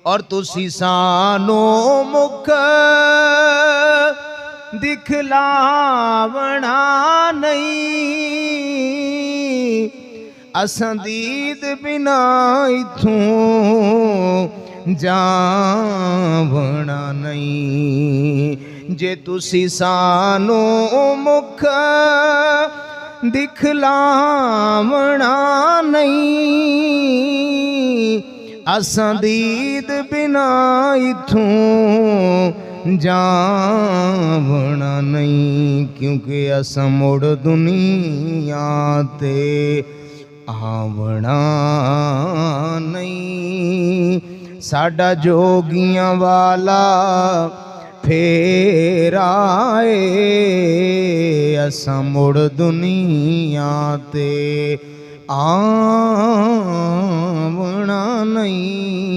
और तुसी सानू मुख दिखलावना नहीं, असां दीद बिना इथों जावना नहीं। जे तुसी सानू मुख दिखलावना नहीं, असां दीद बिना इथों जावना नहीं। क्योंकि असां मुड़ दुनिया ते आवना नहीं। साडा जोगियां वाला फेर आए, असां मुड़ दुनिया ते आवना नहीं।